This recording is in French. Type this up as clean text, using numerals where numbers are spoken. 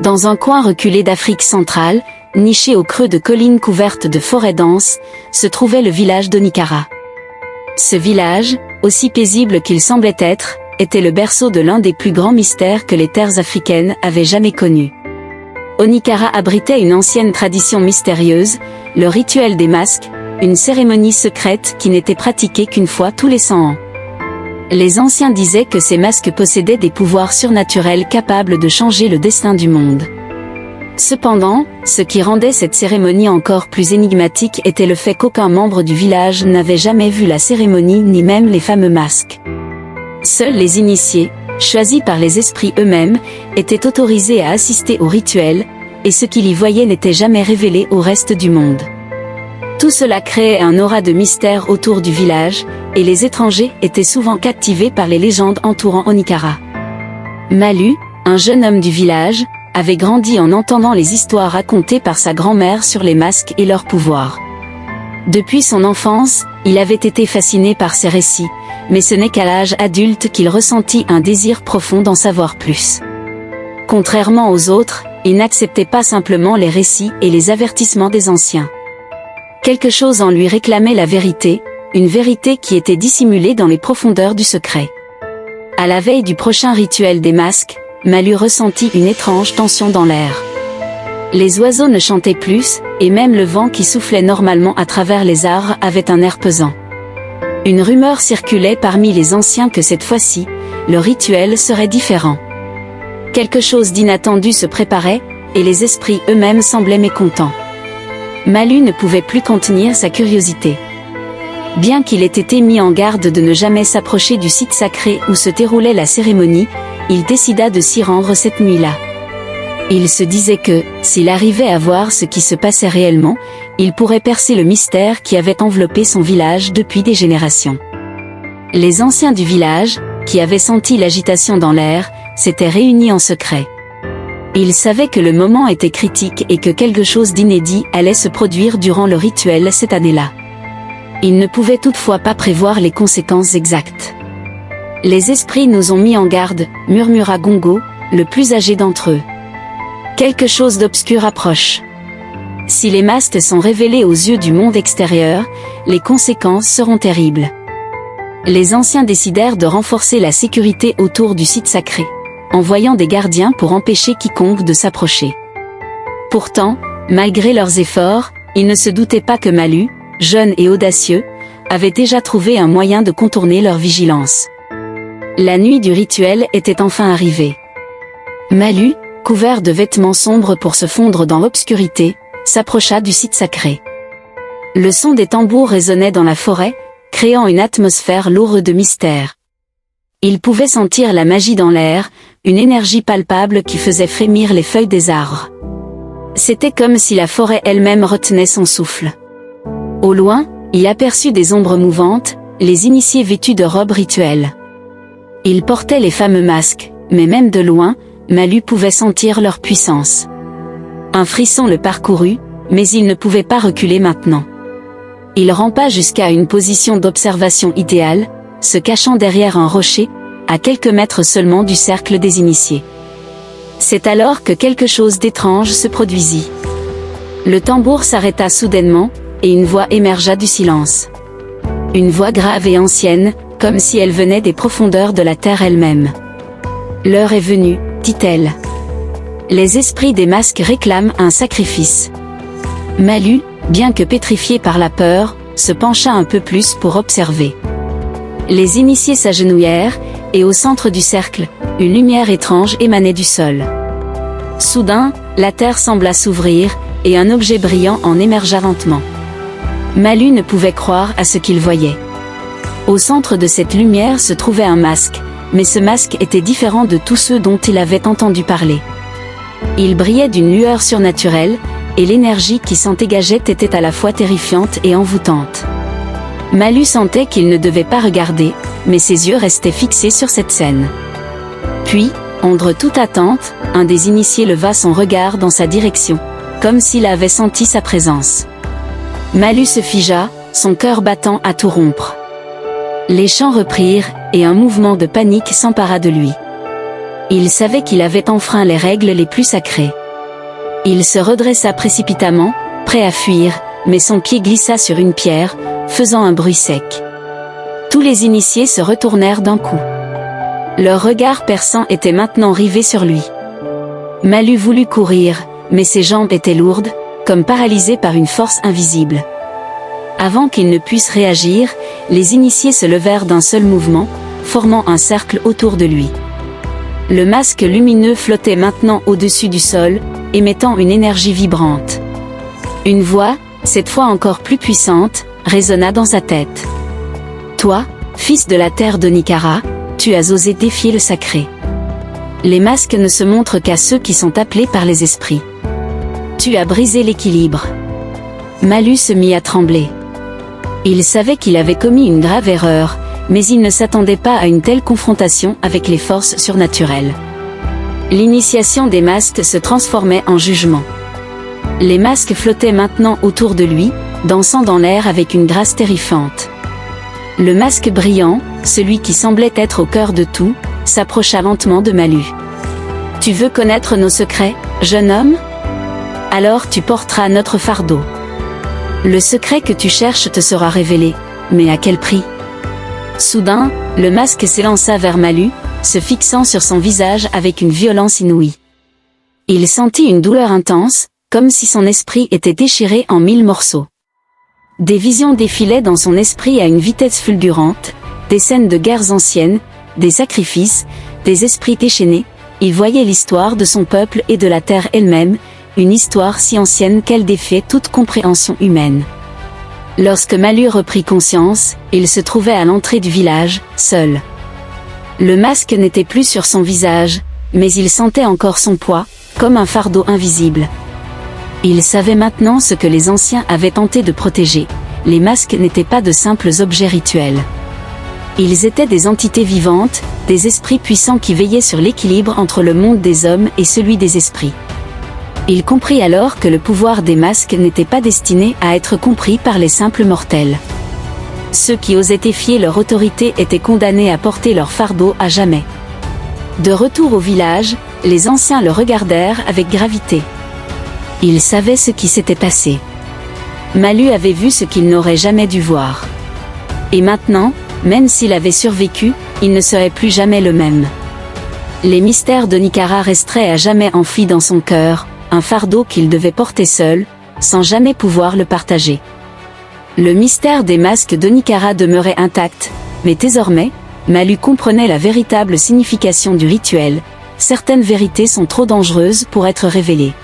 Dans un coin reculé d'Afrique centrale, niché au creux de collines couvertes de forêts denses, se trouvait le village d'Onikara. Ce village, aussi paisible qu'il semblait être, était le berceau de l'un des plus grands mystères que les terres africaines avaient jamais connus. Onikara abritait une ancienne tradition mystérieuse, le rituel des masques, une cérémonie secrète qui n'était pratiquée qu'une fois tous les 100 ans. Les anciens disaient que ces masques possédaient des pouvoirs surnaturels capables de changer le destin du monde. Cependant, ce qui rendait cette cérémonie encore plus énigmatique était le fait qu'aucun membre du village n'avait jamais vu la cérémonie ni même les fameux masques. Seuls les initiés, choisis par les esprits eux-mêmes, étaient autorisés à assister au rituel, et ce qu'ils y voyaient n'était jamais révélé au reste du monde. Tout cela créait un aura de mystère autour du village, et les étrangers étaient souvent captivés par les légendes entourant Onikara. Malu, un jeune homme du village, avait grandi en entendant les histoires racontées par sa grand-mère sur les masques et leurs pouvoirs. Depuis son enfance, il avait été fasciné par ces récits, mais ce n'est qu'à l'âge adulte qu'il ressentit un désir profond d'en savoir plus. Contrairement aux autres, il n'acceptait pas simplement les récits et les avertissements des anciens. Quelque chose en lui réclamait la vérité, une vérité qui était dissimulée dans les profondeurs du secret. À la veille du prochain rituel des masques, Malu ressentit une étrange tension dans l'air. Les oiseaux ne chantaient plus, et même le vent qui soufflait normalement à travers les arbres avait un air pesant. Une rumeur circulait parmi les anciens que cette fois-ci, le rituel serait différent. Quelque chose d'inattendu se préparait, et les esprits eux-mêmes semblaient mécontents. Malu ne pouvait plus contenir sa curiosité. Bien qu'il ait été mis en garde de ne jamais s'approcher du site sacré où se déroulait la cérémonie, il décida de s'y rendre cette nuit-là. Il se disait que, s'il arrivait à voir ce qui se passait réellement, il pourrait percer le mystère qui avait enveloppé son village depuis des générations. Les anciens du village, qui avaient senti l'agitation dans l'air, s'étaient réunis en secret. Ils savaient que le moment était critique et que quelque chose d'inédit allait se produire durant le rituel cette année-là. Ils ne pouvaient toutefois pas prévoir les conséquences exactes. « Les esprits nous ont mis en garde », murmura Gongo, le plus âgé d'entre eux. « Quelque chose d'obscur approche. Si les masques sont révélés aux yeux du monde extérieur, les conséquences seront terribles. » Les anciens décidèrent de renforcer la sécurité autour du site sacré, envoyant des gardiens pour empêcher quiconque de s'approcher. Pourtant, malgré leurs efforts, ils ne se doutaient pas que Malu, jeune et audacieux, avait déjà trouvé un moyen de contourner leur vigilance. La nuit du rituel était enfin arrivée. Malu, couvert de vêtements sombres pour se fondre dans l'obscurité, s'approcha du site sacré. Le son des tambours résonnait dans la forêt, créant une atmosphère lourde de mystère. Il pouvait sentir la magie dans l'air, une énergie palpable qui faisait frémir les feuilles des arbres. C'était comme si la forêt elle-même retenait son souffle. Au loin, il aperçut des ombres mouvantes, les initiés vêtus de robes rituelles. Ils portaient les fameux masques, mais même de loin, Malu pouvait sentir leur puissance. Un frisson le parcourut, mais il ne pouvait pas reculer maintenant. Il rampa jusqu'à une position d'observation idéale, se cachant derrière un rocher, à quelques mètres seulement du cercle des initiés. C'est alors que quelque chose d'étrange se produisit. Le tambour s'arrêta soudainement, et une voix émergea du silence. Une voix grave et ancienne, comme si elle venait des profondeurs de la terre elle-même. « L'heure est venue », dit-elle. « Les esprits des masques réclament un sacrifice. » Malu, bien que pétrifié par la peur, se pencha un peu plus pour observer. Les initiés s'agenouillèrent, et au centre du cercle, une lumière étrange émanait du sol. Soudain, la terre sembla s'ouvrir, et un objet brillant en émergea lentement. Malu ne pouvait croire à ce qu'il voyait. Au centre de cette lumière se trouvait un masque, mais ce masque était différent de tous ceux dont il avait entendu parler. Il brillait d'une lueur surnaturelle, et l'énergie qui s'en dégageait était à la fois terrifiante et envoûtante. Malu sentait qu'il ne devait pas regarder, mais ses yeux restaient fixés sur cette scène. Puis, contre toute attente, un des initiés leva son regard dans sa direction, comme s'il avait senti sa présence. Malu se figea, son cœur battant à tout rompre. Les chants reprirent, et un mouvement de panique s'empara de lui. Il savait qu'il avait enfreint les règles les plus sacrées. Il se redressa précipitamment, prêt à fuir, mais son pied glissa sur une pierre, faisant un bruit sec. Tous les initiés se retournèrent d'un coup. Leur regard perçant était maintenant rivé sur lui. Malu voulut courir, mais ses jambes étaient lourdes, comme paralysées par une force invisible. Avant qu'il ne puisse réagir, les initiés se levèrent d'un seul mouvement, formant un cercle autour de lui. Le masque lumineux flottait maintenant au-dessus du sol, émettant une énergie vibrante. Une voix, cette fois encore plus puissante, résonna dans sa tête. « Toi, fils de la terre d'Onikara, tu as osé défier le sacré. Les masques ne se montrent qu'à ceux qui sont appelés par les esprits. Tu as brisé l'équilibre. » Malu se mit à trembler. Il savait qu'il avait commis une grave erreur, mais il ne s'attendait pas à une telle confrontation avec les forces surnaturelles. L'initiation des masques se transformait en jugement. Les masques flottaient maintenant autour de lui, dansant dans l'air avec une grâce terrifiante. Le masque brillant, celui qui semblait être au cœur de tout, s'approcha lentement de Malu. « Tu veux connaître nos secrets, jeune homme ? Alors tu porteras notre fardeau. Le secret que tu cherches te sera révélé, mais à quel prix ?» Soudain, le masque s'élança vers Malu, se fixant sur son visage avec une violence inouïe. Il sentit une douleur intense, comme si son esprit était déchiré en 1000 morceaux. Des visions défilaient dans son esprit à une vitesse fulgurante, des scènes de guerres anciennes, des sacrifices, des esprits déchaînés. Il voyait l'histoire de son peuple et de la terre elle-même, une histoire si ancienne qu'elle défiait toute compréhension humaine. Lorsque Malu reprit conscience, il se trouvait à l'entrée du village, seul. Le masque n'était plus sur son visage, mais il sentait encore son poids, comme un fardeau invisible. Il savait maintenant ce que les anciens avaient tenté de protéger. Les masques n'étaient pas de simples objets rituels. Ils étaient des entités vivantes, des esprits puissants qui veillaient sur l'équilibre entre le monde des hommes et celui des esprits. Il comprit alors que le pouvoir des masques n'était pas destiné à être compris par les simples mortels. Ceux qui osaient défier leur autorité étaient condamnés à porter leur fardeau à jamais. De retour au village, les anciens le regardèrent avec gravité. Ils savaient ce qui s'était passé. Malu avait vu ce qu'il n'aurait jamais dû voir. Et maintenant, même s'il avait survécu, il ne serait plus jamais le même. Les mystères d'Onikara resteraient à jamais enfouis dans son cœur, un fardeau qu'il devait porter seul, sans jamais pouvoir le partager. Le mystère des masques d'Onikara demeurait intact, mais désormais, Malu comprenait la véritable signification du rituel. Certaines vérités sont trop dangereuses pour être révélées.